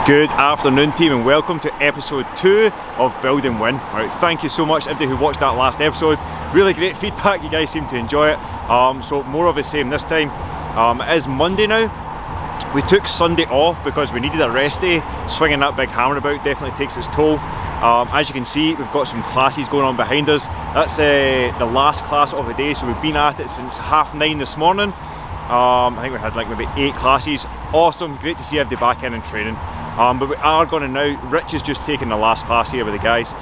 Good afternoon team and welcome to episode 2 of Build and Win. Right, thank you so much everybody who watched that last episode. Really great feedback, you guys seem to enjoy it. So more of the same this time. It is Monday now. We took Sunday off because we needed a rest day. Swinging that big hammer about definitely takes its toll. As you can see, we've got some classes going on behind us. That's the last class of the day, so we've been at it since 9:30 this morning. I think we had like maybe 8 classes. Awesome, great to see everybody back in and training. But we are going to now, Rich is just taking the last class here with the guys.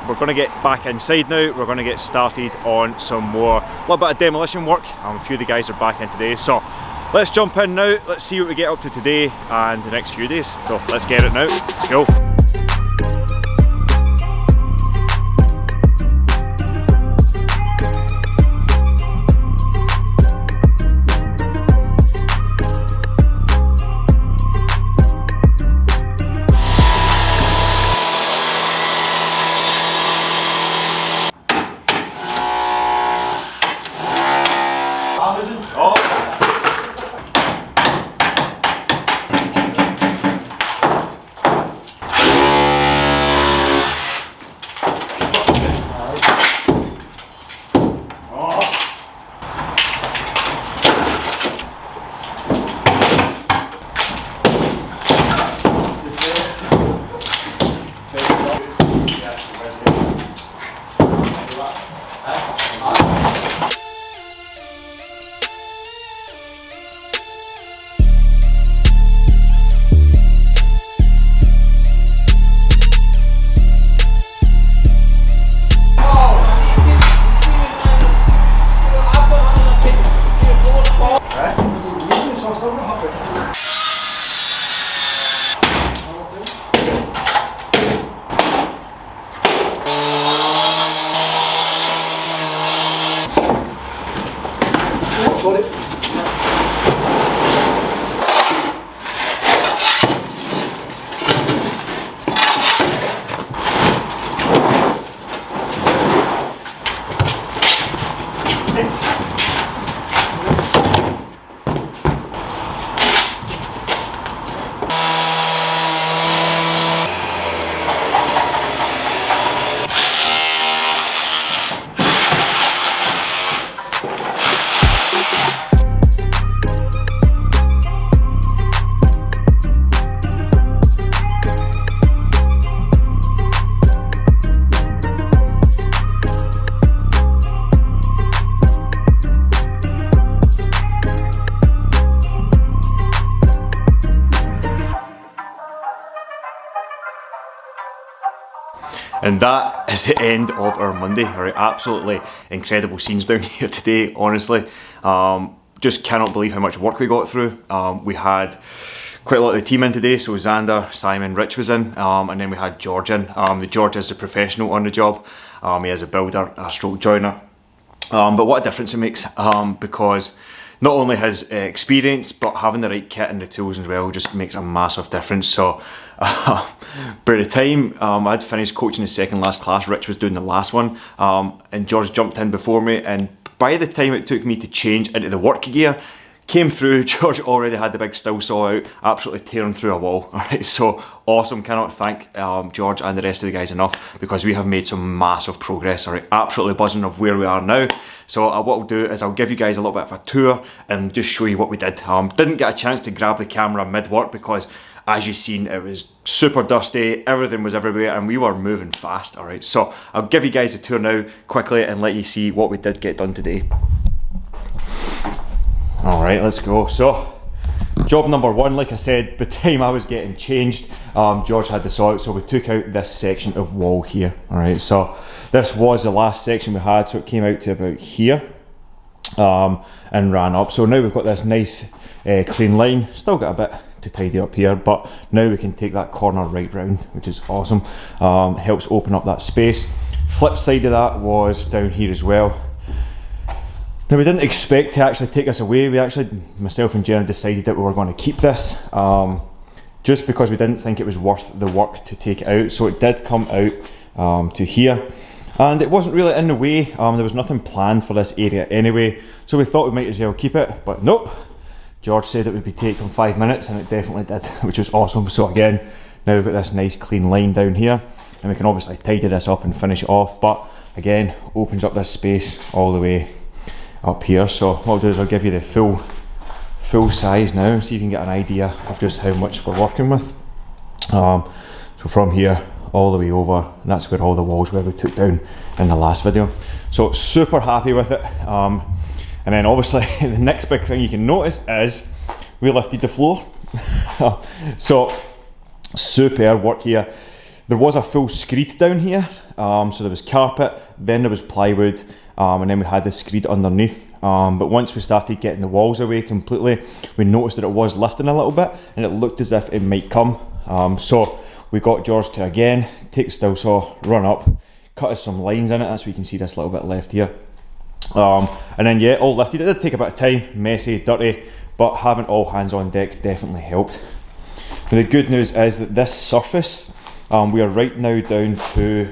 We're going to get back inside now. We're going to get started on some more, a little bit of demolition work. A few of the guys are back in today. So let's jump in now. Let's see what we get up to today and the next few days. So let's get it now, let's go. And that is the end of our Monday. Alright, absolutely incredible scenes down here today, honestly. Just cannot believe how much work we got through. We had quite a lot of the team in today, so Xander, Simon, Rich was in, and then we had George in. George is the professional on the job. He is a builder, a stroke joiner. But what a difference it makes, because not only his experience, but having the right kit and the tools as well just makes a massive difference. So by the time I'd finished coaching the second last class, Rich was doing the last one, and George jumped in before me, and by the time it took me to change into the work gear, came through, George already had the big still saw out, absolutely tearing through a wall. Alright, so awesome, cannot thank George and the rest of the guys enough, because we have made some massive progress. Alright, absolutely buzzing of where we are now. So what I'll do is I'll give you guys a little bit of a tour and just show you what we did. Didn't get a chance to grab the camera mid-work because, as you've seen, it was super dusty, everything was everywhere, and we were moving fast. Alright, so I'll give you guys a tour now quickly and let you see what we did get done today. Alright, let's go. So, job number 1, like I said, by the time I was getting changed, George had to saw out, so we took out this section of wall here. Alright, so this was the last section we had, so it came out to about here, and ran up. So now we've got this nice clean line. Still got a bit to tidy up here, but now we can take that corner right round, which is awesome. Helps open up that space. Flip side of that was down here as well. Now, we didn't expect to actually take this away. We actually, myself and Jenna, decided that we were going to keep this, just because we didn't think it was worth the work to take it out. So it did come out to here, and it wasn't really in the way. There was nothing planned for this area anyway, so we thought we might as well keep it, but nope. George said it would be taking 5 minutes, and it definitely did, which was awesome. So again, now we've got this nice clean line down here, and we can obviously tidy this up and finish it off, but again, opens up this space all the way up here. So what I'll do is I'll give you the full size now, so you can get an idea of just how much we're working with. So from here all the way over, and that's where all the walls were we took down in the last video. So super happy with it. And then obviously the next big thing you can notice is we lifted the floor. So superb work here. There was a full screed down here, so there was carpet, then there was plywood, and then we had the screed underneath. But once we started getting the walls away completely, we noticed that it was lifting a little bit, and it looked as if it might come. So we got George to again take the still saw, run up, cut us some lines in it, as we can see this little bit left here. And then yeah, all lifted. It did take a bit of time, messy, dirty, but having all hands on deck definitely helped. And the good news is that this surface, we are right now down to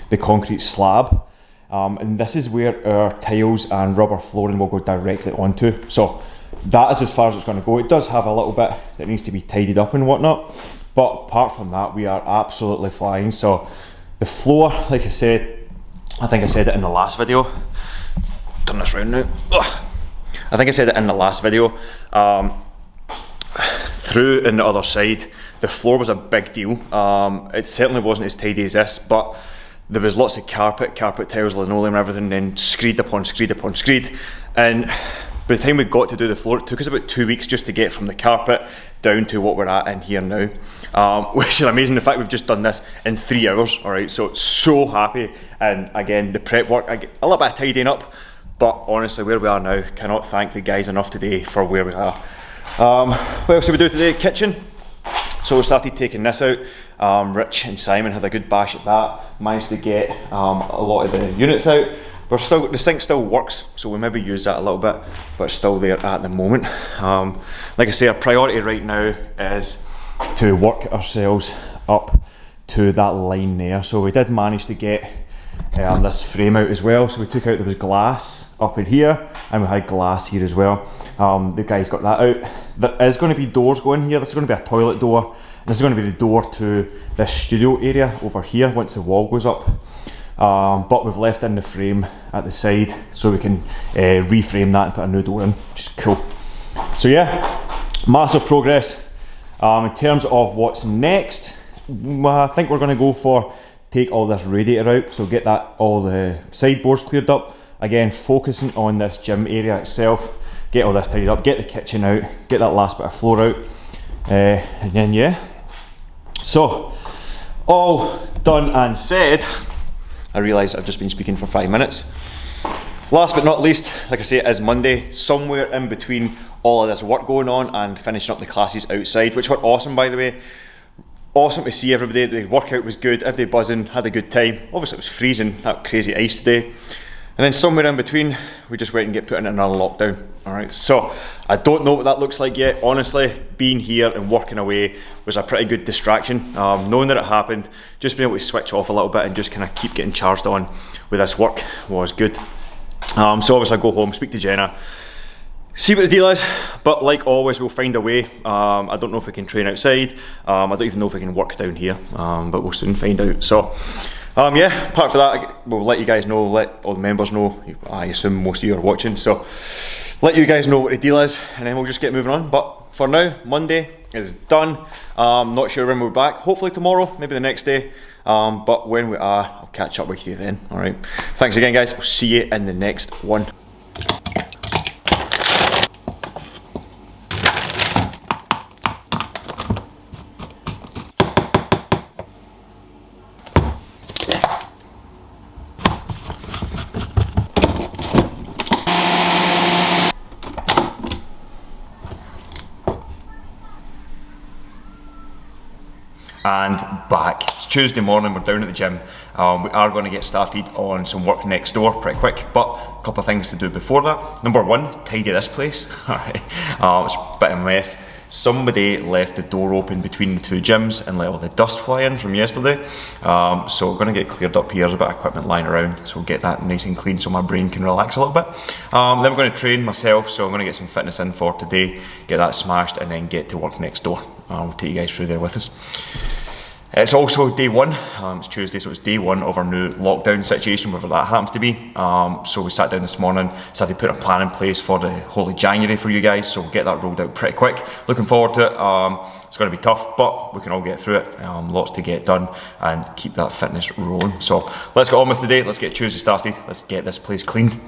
the concrete slab, and this is where our tiles and rubber flooring will go directly onto. So that is as far as it's going to go. It does have a little bit that needs to be tidied up and whatnot, but apart from that, we are absolutely flying. So the floor, like I said, I think I said it in the last video. Turn this round now. Ugh. I think I said it in the last video. Through in the other side, the floor was a big deal. It certainly wasn't as tidy as this, but there was lots of carpet tiles, linoleum and everything, then screed upon screed upon screed. And by the time we got to do the floor, it took us about 2 weeks just to get from the carpet down to what we're at in here now, which is amazing. In fact, we've just done this in 3 hours, all right? So happy. And again, the prep work, I get a little bit of tidying up, but honestly, where we are now, cannot thank the guys enough today for where we are. What else did we do today? Kitchen. So we started taking this out. Rich and Simon had a good bash at that. Managed to get a lot of the units out. The sink still works, so we maybe use that a little bit, but it's still there at the moment. Like I say, our priority right now is to work ourselves up to that line there. So we did manage to get this frame out as well. So we took out, there was glass up in here, and we had glass here as well. The guys got that out. There is going to be doors going here. This is going to be a toilet door, and this is going to be the door to this studio area over here once the wall goes up. But we've left in the frame at the side, so we can reframe that and put a new door in, which is cool. So yeah, massive progress. In terms of what's next, I think we're going to go for take all this radiator out, so get that, all the sideboards cleared up. Again, focusing on this gym area itself, get all this tidied up, get the kitchen out, get that last bit of floor out, and then yeah. So, all done and said. I realise I've just been speaking for 5 minutes. Last but not least, like I say, it is Monday, somewhere in between all of this work going on and finishing up the classes outside, which were awesome, by the way. Awesome to see everybody. The workout was good, everybody buzzing, had a good time. Obviously it was freezing, that crazy ice today. And then somewhere in between, we just went and get put in another lockdown. All right, so I don't know what that looks like yet. Honestly, being here and working away was a pretty good distraction. Knowing that it happened, just being able to switch off a little bit and just kind of keep getting charged on with this work was good. So obviously I go home, speak to Jenna, see what the deal is, but like always, we'll find a way. I don't know if we can train outside. I don't even know if we can work down here, but we'll soon find out. So yeah, apart from that, we'll let you guys know, let all the members know. I assume most of you are watching, so let you guys know what the deal is, and then we'll just get moving on. But for now, Monday is done. Not sure when we're back. Hopefully tomorrow, maybe the next day. But when we are, I'll catch up with you then. All right. Thanks again, guys. I'll see you in the next one. And back. It's Tuesday morning, we're down at the gym. We are going to get started on some work next door pretty quick, but a couple of things to do before that. Number one, tidy this place. Alright, it's a bit of a mess. somebody left the door open between the two gyms and let all the dust fly in from yesterday. So we're going to get cleared up here. There's a bit of equipment lying around, so we'll get that nice and clean so my brain can relax a little bit. Then we're going to train myself, so I'm going to get some fitness in for today, get that smashed, and then get to work next door. We'll take you guys through there with us. It's also day one, it's Tuesday, so it's day one of our new lockdown situation, whatever that happens to be. So we sat down this morning, started to put a plan in place for the whole of January for you guys, so we'll get that rolled out pretty quick. Looking forward to it. It's going to be tough, but we can all get through it. Lots to get done and keep that fitness rolling. So let's get on with today, let's get Tuesday started, let's get this place cleaned.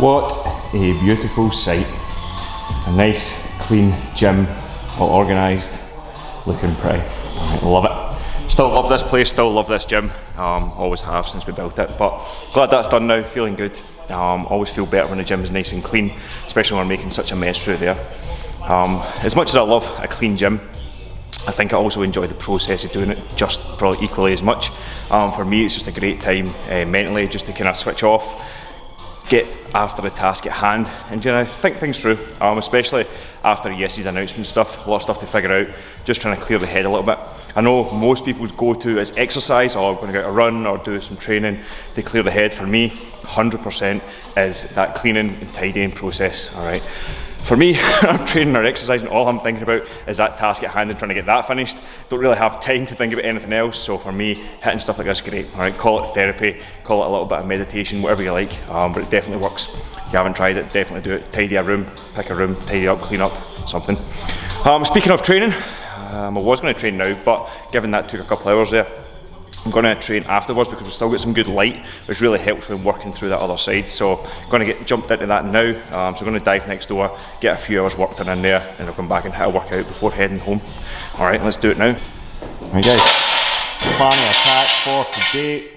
What a beautiful sight. A nice, clean gym, all organised, looking pretty. Love it. Still love this place, still love this gym. Always have since we built it, but glad that's done now, feeling good. Always feel better when the gym is nice and clean, especially when we're making such a mess through there. As much as I love a clean gym, I think I also enjoy the process of doing it just probably equally as much. For me, it's just a great time mentally just to kind of switch off, get after the task at hand and think things through, especially after yesterday's announcement stuff, a lot of stuff to figure out, just trying to clear the head a little bit. I know most people's go-to is exercise, or I'm going to go out a run or do some training to clear the head. For me, 100% is that cleaning and tidying process, all right? For me, I'm training or exercising, all I'm thinking about is that task at hand and trying to get that finished. Don't really have time to think about anything else, so for me, hitting stuff like this is great. All right, call it therapy, call it a little bit of meditation, whatever you like, but it definitely works. If you haven't tried it, definitely do it. Tidy a room, pick a room, tidy up, clean up, something. Speaking of training, I was going to train now, but given that took a couple hours there, I'm going to train afterwards because we've still got some good light, which really helps when working through that other side. So I'm going to get jumped into that now. So I'm going to dive next door, get a few hours work done in there, and I'll come back and hit a workout before heading home. All right, let's do it now. All right, guys, plan of attack for today.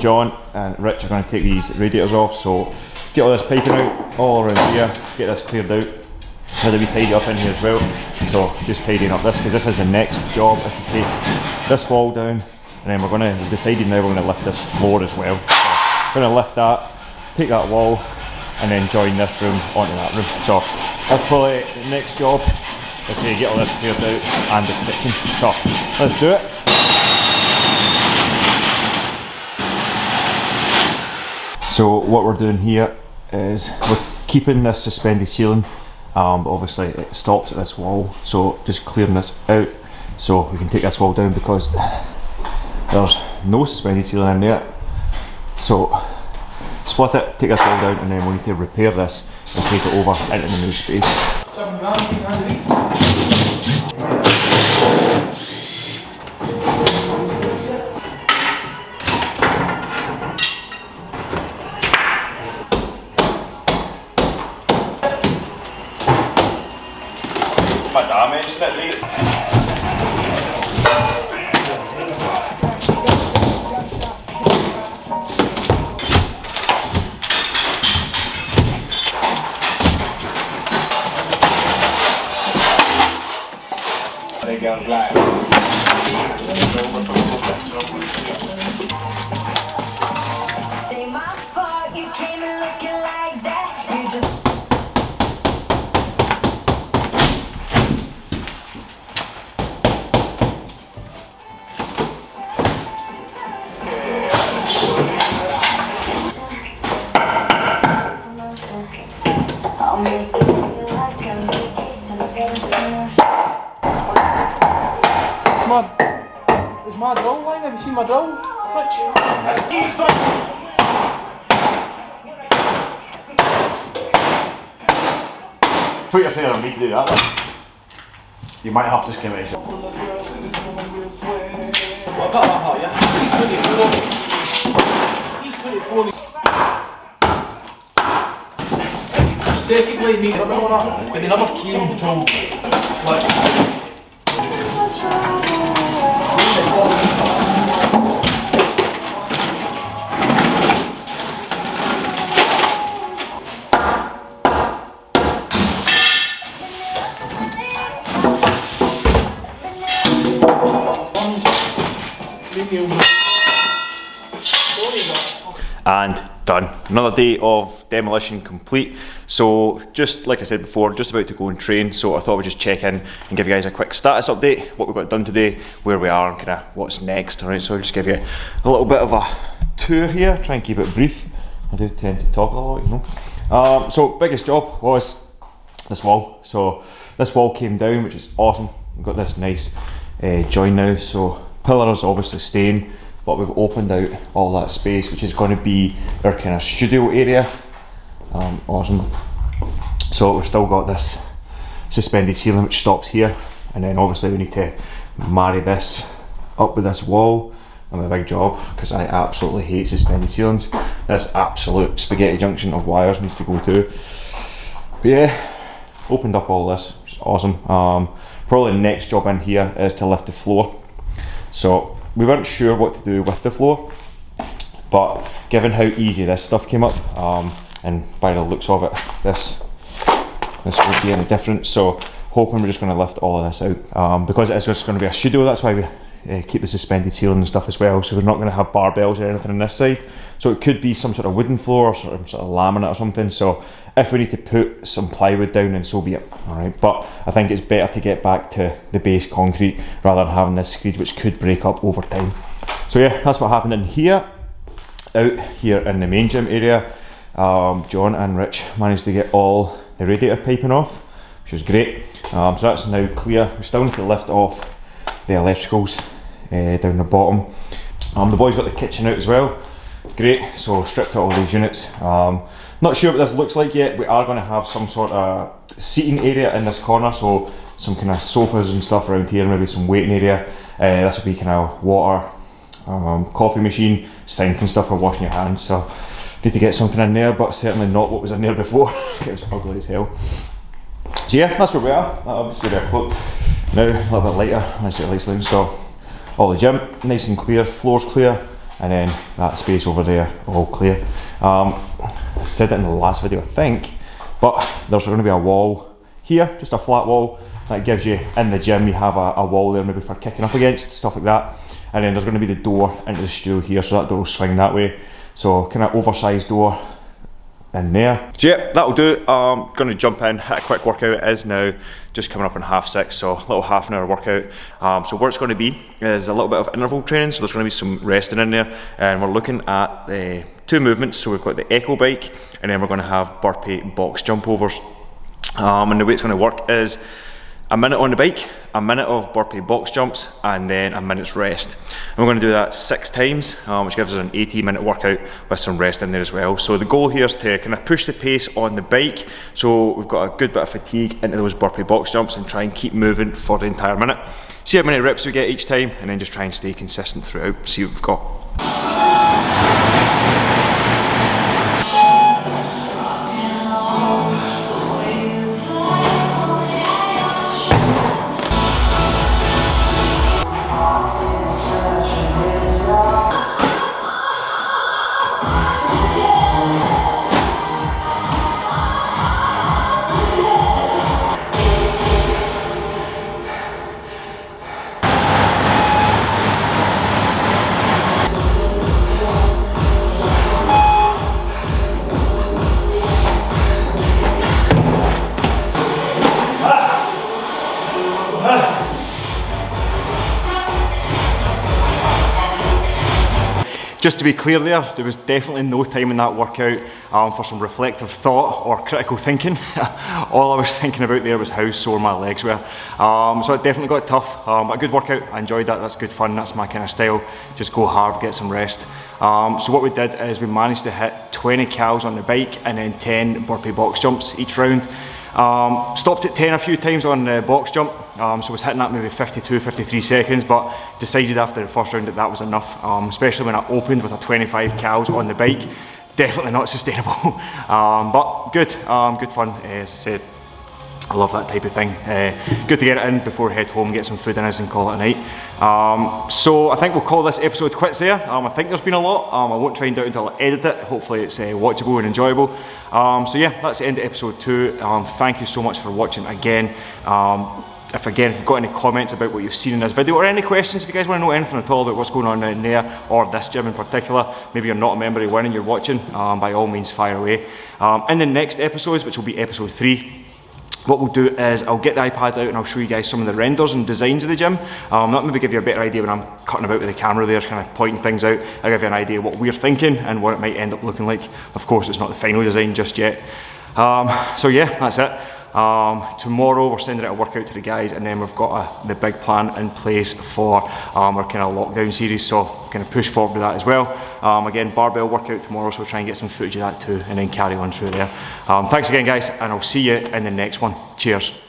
John and Rich are going to take these radiators off. So get all this piping out all around here, get this cleared out. Now that we tidy up in here as well, so just tidying up this, because this is the next job, is to take this wall down, and then we've decided now we're going to lift this floor as well. So we're going to lift that, take that wall, and then join this room onto that room. So that's probably the next job, is to get all this cleared out and the kitchen. So let's do it. So what we're doing here is we're keeping this suspended ceiling. But obviously it stops at this wall, so just clearing this out so we can take this wall down because there's no suspended ceiling in there. So split it, take this wall down, and then we need to repair this and take it over into the new space. Is my drill line? Have you seen my drill? What you're saying on me to do that then? You might have to skim it. I've got that hot, yeah. He's 24. Circuit blade meter, but they never came until like. And done. Another day of demolition complete. So just like I said before, just about to go and train, so I thought we'd just check in and give you guys a quick status update, what we've got done today, where we are and kind of what's next. Alright, so I'll just give you a little bit of a tour here, try and keep it brief. I do tend to talk a lot, you know. So biggest job was this wall. So this wall came down, which is awesome. We've got this nice join now, so pillars obviously staying, but we've opened out all that space, which is going to be our kind of studio area. Awesome. So we've still got this suspended ceiling which stops here, and then obviously we need to marry this up with this wall. And a big job, because I absolutely hate suspended ceilings. This absolute spaghetti junction of wires needs to go too. But yeah, opened up all this, which is awesome. Probably the next job in here is to lift the floor. So we weren't sure what to do with the floor, but given how easy this stuff came up, and by the looks of it, this would be any different. So hoping we're just going to lift all of this out, because it is just going to be a studio. That's why we keep the suspended ceiling and stuff as well. So we're not going to have barbells or anything on this side. So it could be some sort of wooden floor or sort of laminate or something. So if we need to put some plywood down, then so be it. All right, but I think it's better to get back to the base concrete rather than having this screed, which could break up over time. So yeah, that's what happened in here. Out here in the main gym area, John and Rich managed to get all the radiator piping off, which was great. So that's now clear. We still need to lift off the electricals down the bottom. The boys got the kitchen out as well. Great, so stripped out all these units. Not sure what this looks like yet. We are going to have some sort of seating area in this corner, so some kind of sofas and stuff around here, maybe some waiting area. This will be kind of water, coffee machine, sink and stuff for washing your hands. So need to get something in there, but certainly not what was in there before. It was ugly as hell. So yeah, that's where we are. I'll just give you a quote now, a little bit later. I see the lights down. So all the gym nice and clear, floor's clear, and then that space over there all clear. I said it in the last video I think, but there's going to be a wall here, just a flat wall that gives you, in the gym you have a wall there maybe for kicking up against, stuff like that. And then there's going to be the door into the studio here, so that door will swing that way. So kind of oversized door in there. So yeah, that'll do. Going to jump in, hit a quick workout. It is now just coming up on 6:30, so a little half an hour workout. So what it's going to be is a little bit of interval training, so there's going to be some resting in there, and we're looking at the two movements. So we've got the echo bike, and then we're going to have Burpee box jump overs. And the way it's going to work is a minute on the bike, a minute of Burpee box jumps, and then a minute's rest. And we're going to do that 6 times, which gives us an 18-minute workout with some rest in there as well. So the goal here is to kind of push the pace on the bike, so we've got a good bit of fatigue into those Burpee box jumps and try and keep moving for the entire minute. See how many reps we get each time, and then just try and stay consistent throughout, see what we've got. just to be clear there was definitely no time in that workout for some reflective thought or critical thinking. All I was thinking about there was how sore my legs were. So it definitely got tough, but a good workout. I enjoyed that. That's good fun. That's my kind of style. Just go hard, get some rest. So what we did is we managed to hit 20 cals on the bike and then 10 burpee box jumps each round. Stopped at 10 a few times on the box jump, so I was hitting that maybe 52, 53 seconds, but decided after the first round that that was enough, especially when I opened with a 25 cals on the bike. Definitely not sustainable, but good, good fun. As I said, I love that type of thing. Good to get it in before I head home, get some food in us and call it a night. So I think we'll call this episode quits there. I think there's been a lot. I won't find out until I edit it. Hopefully it's watchable and enjoyable. So yeah, that's the end of episode 2. Thank you so much for watching again. If you've got any comments about what you've seen in this video, or any questions, if you guys want to know anything at all about what's going on in there, or this gym in particular, maybe you're not a member of one and you're watching, by all means fire away. In the next episodes, which will be episode 3, what we'll do is I'll get the iPad out and I'll show you guys some of the renders and designs of the gym. That maybe give you a better idea when I'm cutting about with the camera there, kind of pointing things out. I'll give you an idea what we're thinking and what it might end up looking like. Of course, it's not the final design just yet. So yeah, that's it. Tomorrow we're sending out a workout to the guys, and then we've got the big plan in place for our kind of lockdown series, so kind of push forward with that as well. Again, barbell workout tomorrow, so we'll try and get some footage of that too, and then carry on through there. Thanks again guys, and I'll see you in the next one. Cheers.